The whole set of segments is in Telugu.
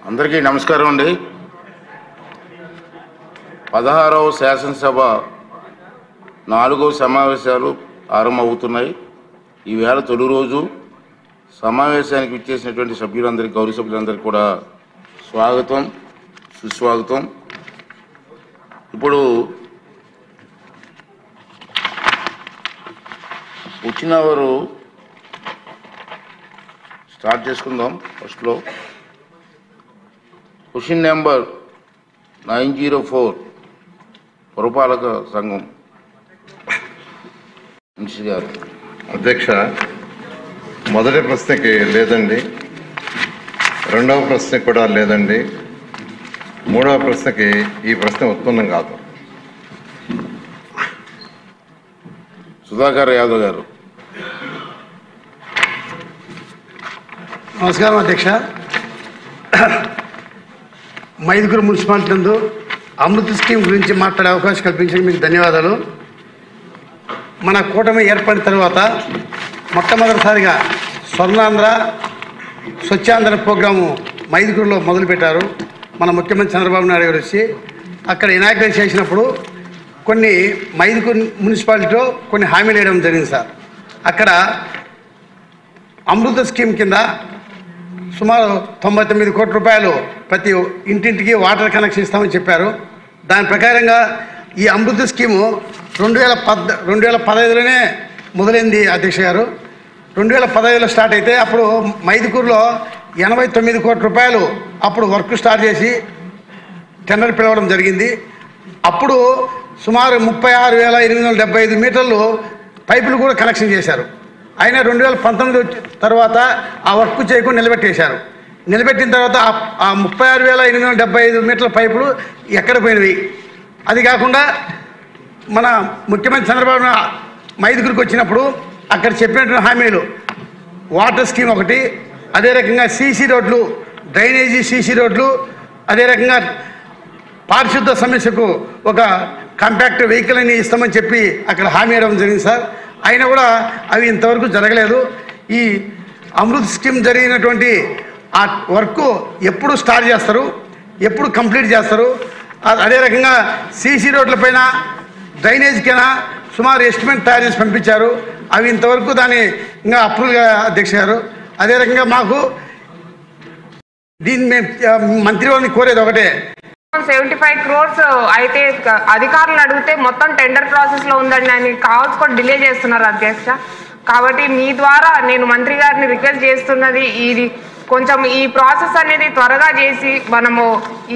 అందరికీ నమస్కారం అండి. 16వ శాసనసభ 4వ సమావేశాలు ఆరంభమవుతున్నాయి. ఈవేళ తొలి రోజు సమావేశానికి విచ్చేసినటువంటి సభ్యులందరికీ, గౌరవ సభ్యులందరికీ కూడా స్వాగతం, సుస్వాగతం. ఇప్పుడు వచ్చిన వారు స్టార్ట్ చేసుకుందాం. ఫస్ట్లో క్వశ్చన్ నెంబర్ 904 పురపాలక సంఘం మున్సి గారు. అధ్యక్ష, మొదటి ప్రశ్నకి లేదండి, రెండవ ప్రశ్నకి కూడా లేదండి, మూడవ ప్రశ్నకి ఈ ప్రశ్న ఉత్పన్నం కాదు. సుధాకర్ యాదవ్ గారు. నమస్కారం అధ్యక్ష. మైదుకూరు మున్సిపాలిటీ నందు అమృత్ స్కీమ్ గురించి మాట్లాడే అవకాశం కల్పించడానికి మీకు ధన్యవాదాలు. మన కూటమి ఏర్పడిన తర్వాత మొట్టమొదటిసారిగా స్వర్ణాంధ్ర స్వచ్ఛాంధ్ర ప్రోగ్రాము మైదుకూరులో మొదలుపెట్టారు. మన ముఖ్యమంత్రి చంద్రబాబు నాయుడు గారు వచ్చి అక్కడ ఇనాగ్రేట్ చేసినప్పుడు కొన్ని మైదుకూరు మున్సిపాలిటీలో కొన్ని హామీలు వేయడం జరిగింది సార్. అక్కడ అమృత స్కీమ్ కింద సుమారు 99 కోట్ల రూపాయలు ప్రతి ఇంటింటికి వాటర్ కనెక్షన్ ఇస్తామని చెప్పారు. దాని ప్రకారంగా ఈ అమృత స్కీము 2015లోనే మొదలైంది అధ్యక్ష గారు. 2015లో స్టార్ట్ అయితే అప్పుడు మైదుకూరులో 89 కోట్ల రూపాయలు అప్పుడు వర్క్ స్టార్ట్ చేసి టెండర్ పిలవడం జరిగింది. అప్పుడు సుమారు 36,875 మీటర్లు పైపులు కూడా కనెక్షన్ చేశారు. అయినా 2019 తర్వాత ఆ వర్క్ చేయకుండా నిలబెట్టేశారు. నిలబెట్టిన తర్వాత ఆ 36,875 మీటర్ల పైపులు ఎక్కడ పోయినవి. అది కాకుండా మన ముఖ్యమంత్రి చంద్రబాబు మైదుకూరుకు వచ్చినప్పుడు అక్కడ చెప్పినటువంటి హామీలు వాటర్ స్కీమ్ ఒకటి, అదే రకంగా సీసీ రోడ్లు, డ్రైనేజీ సీసీ రోడ్లు, అదే రకంగా పారిశుద్ధ సమస్యకు ఒక కాంపాక్ట్ వెహికల్ అని ఇస్తామని చెప్పి అక్కడ హామీ ఇవ్వడం జరిగింది సార్. అయినా కూడా అవి ఇంతవరకు జరగలేదు. ఈ అమృత్ స్కీమ్ జరిగినటువంటి ఆ వర్క్ ఎప్పుడు స్టార్ట్ చేస్తారు, ఎప్పుడు కంప్లీట్ చేస్తారు? అదే రకంగా సీసీ రోడ్లపైన డ్రైనేజ్కైనా సుమారు ఎస్టిమేట్ తయారు చేసి పంపించారు. అవి ఇంతవరకు దాన్ని ఇంకా అప్రూవల్ అధ్యక్ష గారు. అదే రకంగా మాకు దీన్ని మంత్రివర్ని కోరేది ఒకటే, 75 crores అయితే అధికారులు అడిగితే మొత్తం టెండర్ ప్రాసెస్ లో ఉందండి అని కావాల్సి కూడా డిలే చేస్తున్నారు అధ్యక్ష. కాబట్టి మీ ద్వారా నేను మంత్రి గారిని రిక్వెస్ట్ చేస్తున్నది, ఇది కొంచెం ఈ ప్రాసెస్ అనేది త్వరగా చేసి మనము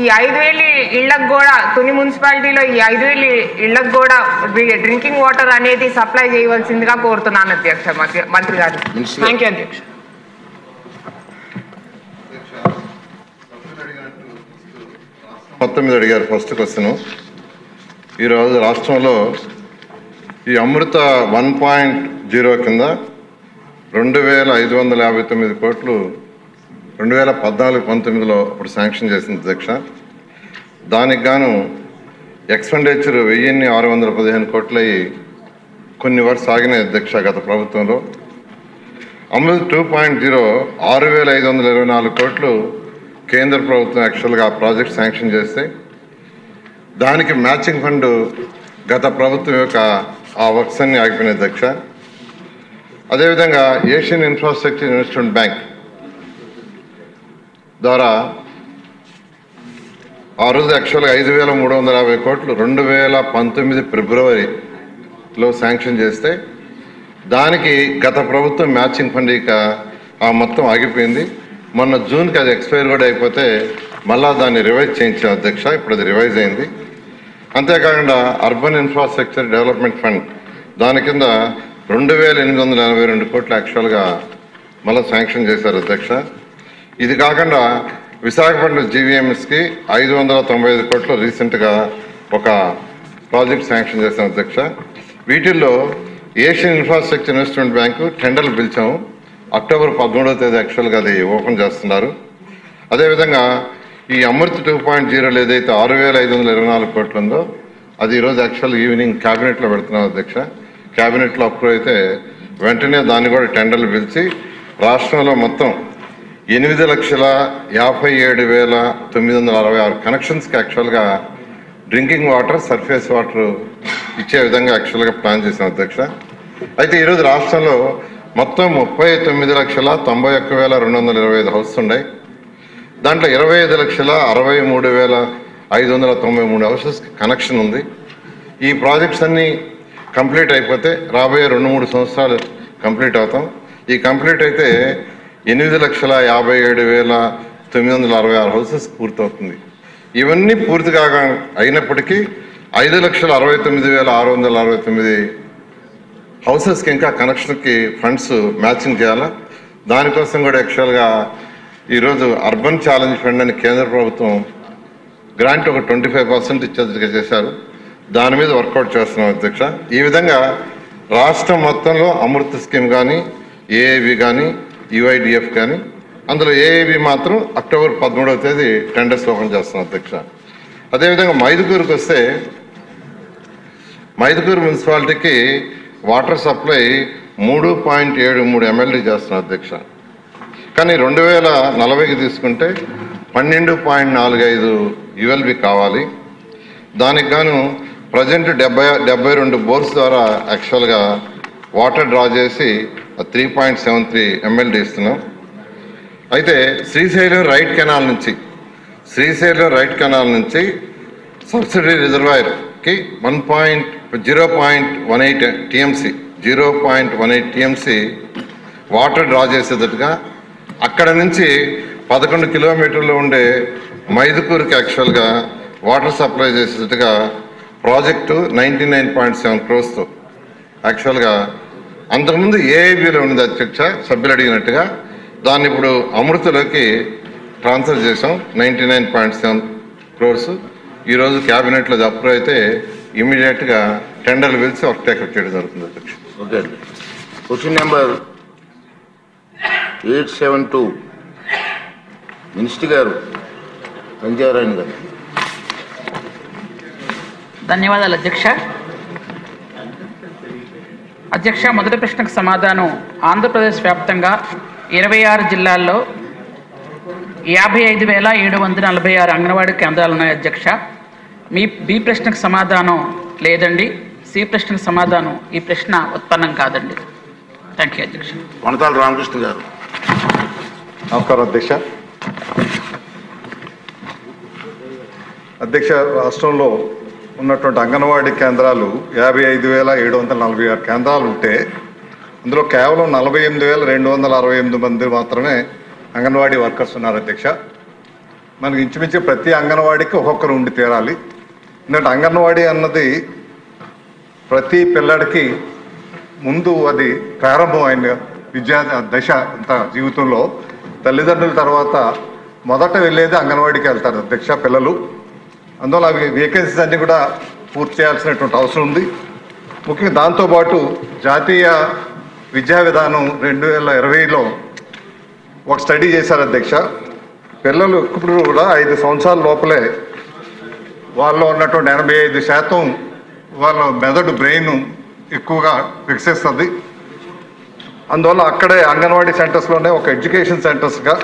ఈ 5,000 ఇళ్లకు కూడా తుని మున్సిపాలిటీలో ఈ 5,000 ఇళ్లకు కూడా డ్రింకింగ్ వాటర్ అనేది సప్లై చేయవలసిందిగా కోరుతున్నాను అధ్యక్ష మంత్రి గారు. థ్యాంక్ యూ అధ్యక్ష. మొత్తం మీద అడిగారు. ఫస్ట్ క్వశ్చన్, ఈరోజు రాష్ట్రంలో ఈ అమృత 1.0 కింద 2,559 కోట్లు 2014-19లో అప్పుడు శాంక్షన్ చేసింది అధ్యక్ష. దానికి గాను ఎక్స్పెండిచర్ 1615 కోట్లు అయ్యి కొన్ని వర్ష ఆగినాయి అధ్యక్ష గత ప్రభుత్వంలో. అమృత్ 2.0 6524 కోట్లు కేంద్ర ప్రభుత్వం యాక్చువల్గా ఆ ప్రాజెక్ట్ శాంక్షన్ చేస్తే దానికి మ్యాచింగ్ ఫండ్ గత ప్రభుత్వం యొక్క ఆ వర్క్స్ అన్ని ఆగిపోయినాయి అధ్యక్ష. అదేవిధంగా ఏషియన్ ఇన్ఫ్రాస్ట్రక్చర్ ఇన్వెస్ట్మెంట్ బ్యాంక్ ద్వారా ఆ రోజు యాక్చువల్గా 5350 కోట్లు 2019 ఫిబ్రవరిలో శాంక్షన్ చేస్తే దానికి గత ప్రభుత్వం మ్యాచింగ్ ఫండ్ ఇక ఆ మొత్తం ఆగిపోయింది. మొన్న జూన్కి అది ఎక్స్పైర్ కూడా అయిపోతే మళ్ళా దాన్ని రివైజ్ చేయించాం అధ్యక్ష. ఇప్పుడు అది రివైజ్ అయింది. అంతేకాకుండా అర్బన్ ఇన్ఫ్రాస్ట్రక్చర్ డెవలప్మెంట్ ఫండ్ దాని కింద 2882 కోట్లు యాక్చువల్గా మళ్ళీ శాంక్షన్ చేశారు అధ్యక్ష. ఇది కాకుండా విశాఖపట్నం జీవీఎంఎస్కి 595 కోట్లు రీసెంట్గా ఒక ప్రాజెక్ట్ శాంక్షన్ చేశాం అధ్యక్ష. వీటిల్లో ఏషియన్ ఇన్ఫ్రాస్ట్రక్చర్ ఇన్వెస్ట్మెంట్ బ్యాంకు టెండర్లు పిలిచాము. అక్టోబర్ 13వ తేదీ యాక్చువల్గా అది ఓపెన్ చేస్తున్నారు. అదేవిధంగా ఈ అమృత్ 2.0 ఏదైతే 6524 కోట్లు ఉందో అది ఈరోజు యాక్చువల్ ఈవినింగ్ క్యాబినెట్లో పెడుతున్నాం అధ్యక్ష. క్యాబినెట్లో అప్రూవ్ అయితే వెంటనే దాన్ని కూడా టెండర్లు పిలిచి రాష్ట్రంలో మొత్తం 8,57,966 కనెక్షన్స్కి యాక్చువల్గా డ్రింకింగ్ వాటర్, సర్ఫేస్ వాటర్ ఇచ్చే విధంగా యాక్చువల్గా ప్లాన్ చేసాం అధ్యక్ష. అయితే ఈరోజు రాష్ట్రంలో మొత్తం 39,91,225 హౌసెస్ ఉన్నాయి. దాంట్లో 25,63,593 హౌసెస్కి కనెక్షన్ ఉంది. ఈ ప్రాజెక్ట్స్ అన్నీ కంప్లీట్ అయిపోతే రాబోయే 2-3 సంవత్సరాలు కంప్లీట్ అవుతాం. ఈ కంప్లీట్ అయితే 8,57,966 హౌసెస్ పూర్తవుతుంది. ఇవన్నీ పూర్తి కాగా అయినప్పటికీ 5,69,669 హౌసెస్కి ఇంకా కనెక్షన్కి ఫండ్స్ మ్యాచింగ్ చేయాలా. దానికోసం కూడా యాక్చువల్గా ఈరోజు అర్బన్ ఛాలెంజ్ ఫండ్ అని కేంద్ర ప్రభుత్వం గ్రాంట్ ఒక 25% ఇచ్చేదిగా చేశారు. దాని మీద వర్కౌట్ చేస్తున్నాం అధ్యక్ష. ఈ విధంగా రాష్ట్రం మొత్తంలో అమృత్ స్కీమ్ కానీ, ఏఐబి కానీ, యుఐడిఎఫ్ కానీ, అందులో ఏఐబి మాత్రం అక్టోబర్ 13వ తేదీ టెండర్స్ ఓపెన్ చేస్తున్నాం అధ్యక్ష. అదేవిధంగా మైదుకూరుకి వస్తే మైదుకూరు మున్సిపాలిటీకి వాటర్ సప్లై 3.73 MLD చేస్తున్నాం అధ్యక్ష. కానీ 2040కి తీసుకుంటే 12.45 ULB కావాలి. దానికి గాను ప్రజెంట్ 72 బోర్స్ ద్వారా యాక్చువల్గా వాటర్ డ్రా చేసి 3.73 MLD ఇస్తున్నాం. అయితే శ్రీశైలం రైట్ కెనాల్ నుంచి సబ్సిడీ రిజర్వాయర్కి 0.18 TMC వాటర్ డ్రా చేసేటట్టుగా అక్కడ నుంచి 11 కిలోమీటర్లు ఉండే మైదుకూరుకి యాక్చువల్గా వాటర్ సప్లై చేసేటట్టుగా ప్రాజెక్టు 99.7 crores యాక్చువల్గా అంతకుముందు ఏఐబిలో ఉంది అధ్యక్ష. సభ్యులు అడిగినట్టుగా దాన్ని ఇప్పుడు అమృతలోకి ట్రాన్స్ఫర్ చేసాం. 99.7 crores ఈరోజు క్యాబినెట్లో అప్రూవ్ అయితే ఇమీడియట్గా టెండర్లు పిలిచి వర్క్ టేకప్ చేయడం జరుగుతుంది అధ్యక్ష. ఓకే అండి. క్వశ్చన్ నెంబర్ 872 మినిస్టర్ గారు సంజయరాయన్ గారు. ధన్యవాదాలు అధ్యక్ష. అధ్యక్ష, మొదటి ప్రశ్నకు సమాధానం ఆంధ్రప్రదేశ్ వ్యాప్తంగా 26 జిల్లాల్లో 55,746 అంగన్వాడీ కేంద్రాలు ఉన్నాయి అధ్యక్ష. బి ప్రశ్నకు సమాధానం లేదండి. సి ప్రశ్నకు సమాధానం ఈ ప్రశ్న ఉత్పన్నం కాదండి. థ్యాంక్ యూ అధ్యక్ష. వనతాల రామకృష్ణ గారు. నమస్కారం అధ్యక్ష. అధ్యక్ష, రాష్ట్రంలో ఉన్నటువంటి అంగన్వాడీ కేంద్రాలు 55,746 కేంద్రాలు ఉంటే అందులో కేవలం 48,268 మంది మాత్రమే అంగన్వాడీ వర్కర్స్ ఉన్నారు అధ్యక్ష. మనకి ఇంచుమించు ప్రతి అంగన్వాడీకి ఒక్కొక్కరు ఉండి తీరాలి. ఎందుకంటే అంగన్వాడీ అన్నది ప్రతి పిల్లడికి ముందు అది ప్రారంభమైన విద్యా దశ అంత జీవితంలో. తల్లిదండ్రుల తర్వాత మొదట వెళ్ళేది అంగన్వాడీకి వెళ్తారు అధ్యక్ష పిల్లలు. అందువల్ల అవి వేకెన్సీస్ అన్నీ కూడా పూర్తి చేయాల్సినటువంటి అవసరం ఉంది. ముఖ్యంగా దాంతోపాటు జాతీయ విద్యా విధానం 2020లో ఒక స్టడీ చేశారు అధ్యక్ష. పిల్లలు ఇప్పుడు కూడా 5 సంవత్సరాల లోపలే వాళ్ళలో ఉన్నటువంటి 85% వాళ్ళ మెదడు బ్రెయిన్ ఎక్కువగా వికసిస్తుంది. అందువల్ల అక్కడే అంగన్వాడీ సెంటర్స్లోనే ఒక ఎడ్యుకేషన్ సెంటర్స్గా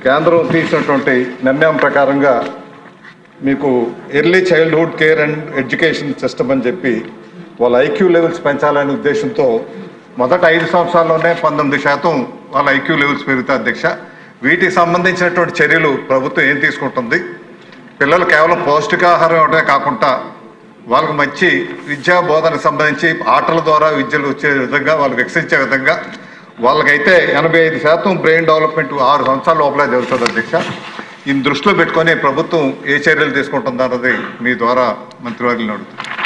కేంద్రం తీసినటువంటి నిర్ణయం ప్రకారంగా మీకు early childhood care and education system అని చెప్పి వాళ్ళ ఐక్యూ లెవెల్స్ పెంచాలనే ఉద్దేశంతో మొదట 5 సంవత్సరాల్లోనే 19% వాళ్ళ ఐక్యూ లెవెల్స్ పెరుగుతాయి అధ్యక్ష. వీటికి సంబంధించినటువంటి చర్యలు ప్రభుత్వం ఏం తీసుకుంటుంది? పిల్లలు కేవలం పౌష్టికాహారం ఇవ్వడమే కాకుండా వాళ్ళకు మంచి విద్యా బోధనకు సంబంధించి ఆటల ద్వారా విద్యలు వచ్చే విధంగా వాళ్ళు వికసించే విధంగా వాళ్ళకైతే 85% బ్రెయిన్ డెవలప్మెంట్ 6 సంవత్సరాల లోపలే జరుగుతుంది అధ్యక్ష. ఈ దృష్టిలో పెట్టుకొని ప్రభుత్వం ఏ చర్యలు తీసుకుంటుందన్నది మీ ద్వారా మంత్రివర్యులను అడుగుతుంది.